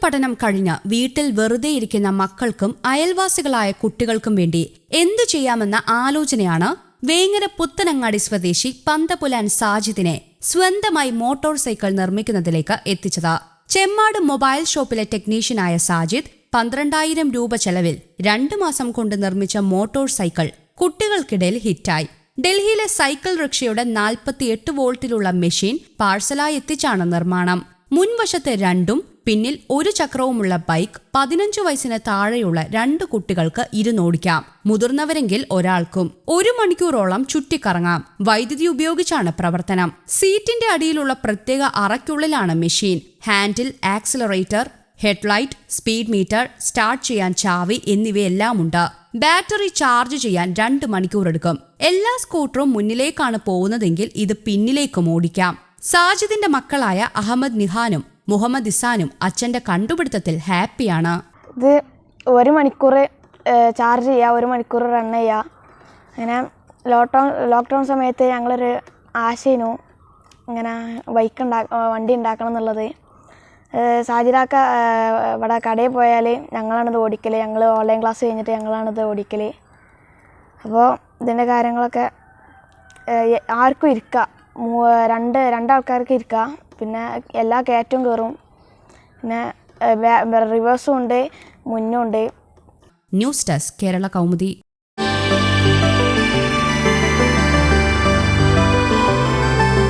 പഠനം കഴിഞ്ഞ് വീട്ടിൽ വെറുതെ ഇരിക്കുന്ന മക്കൾക്കും അയൽവാസികളായ കുട്ടികൾക്കും വേണ്ടി എന്തു ചെയ്യാമെന്ന ആലോചനയാണ് വേങ്ങര പുത്തനങ്ങാടി സ്വദേശി പന്തപുലാൻ സാജിദിനെ സ്വന്തമായി മോട്ടോർ സൈക്കിൾ നിർമ്മിക്കുന്നതിലേക്ക് എത്തിച്ചത്. ചെമ്മാട് മൊബൈൽ ഷോപ്പിലെ ടെക്നീഷ്യനായ സാജിദ് 12,000 രൂപ ചെലവിൽ 2 മാസം കൊണ്ട് നിർമ്മിച്ച മോട്ടോർ സൈക്കിൾ കുട്ടികൾക്കിടയിൽ ഹിറ്റായി. ഡൽഹിയിലെ സൈക്കിൾ റിക്ഷയുടെ 48 വോൾട്ടിലുള്ള മെഷീൻ പാഴ്സലായി എത്തിച്ചാണ് നിർമ്മാണം. മുൻവശത്ത് 2 പിന്നിൽ 1 ചക്രവുമുള്ള ബൈക്ക് 15 വയസ്സിന് താഴെയുള്ള 2 കുട്ടികൾക്ക് ഇരുന്നോടിക്കാം. മുതിർന്നവരെങ്കിൽ ഒരാൾക്കും 1 മണിക്കൂറോളം ചുറ്റിക്കറങ്ങാം. വൈദ്യുതി ഉപയോഗിച്ചാണ് പ്രവർത്തനം. സീറ്റിന്റെ അടിയിലുള്ള പ്രത്യേക അറയ്ക്കുള്ളിലാണ് machine. Handle, accelerator, headlight, speed meter, start ചെയ്യാൻ ചാവി എന്നിവയെല്ലാം ഉണ്ട്. ബാറ്ററി ചാർജ് ചെയ്യാൻ 2 മണിക്കൂർ എടുക്കും. എല്ലാ സ്കൂട്ടറും മുന്നിലേക്കാണ് പോകുന്നതെങ്കിൽ ഇത് പിന്നിലേക്കും ഓടിക്കാം. സാജിദിന്റെ മക്കളായ അഹമ്മദ് നിഹാനും മുഹമ്മദ് ഇസാനും അച്ഛന്റെ കണ്ടുപിടുത്തത്തിൽ ഹാപ്പിയാണ്. ഇത് 1 മണിക്കൂർ ചാർജ് ചെയ്യുക, 1 മണിക്കൂർ റൺ ചെയ്യുക. അങ്ങനെ ലോക്ക്ഡൗൺ സമയത്ത് ഞങ്ങളൊരു ആശയനു ഇങ്ങനെ വണ്ടി ഉണ്ടാക്കണം എന്നുള്ളത്. സാജിദാക്ക ഇവിടെ കടയിൽ പോയാൽ ഞങ്ങളാണിത് ഓടിക്കൽ. ഞങ്ങൾ ഓൺലൈൻ ക്ലാസ് കഴിഞ്ഞിട്ട് ഞങ്ങളാണിത് ഓടിക്കൽ. അപ്പോൾ ഇതിൻ്റെ കാര്യങ്ങളൊക്കെ ആർക്കും ഇരിക്കുക, 2 ആൾക്കാർക്ക് ഇരിക്കുക. പിന്നെ എല്ലാ കയറ്റവും കയറും. പിന്നെ റിവേഴ്സും ഉണ്ട്, മുന്നും ഉണ്ട്. News desk Kerala Kaumudi.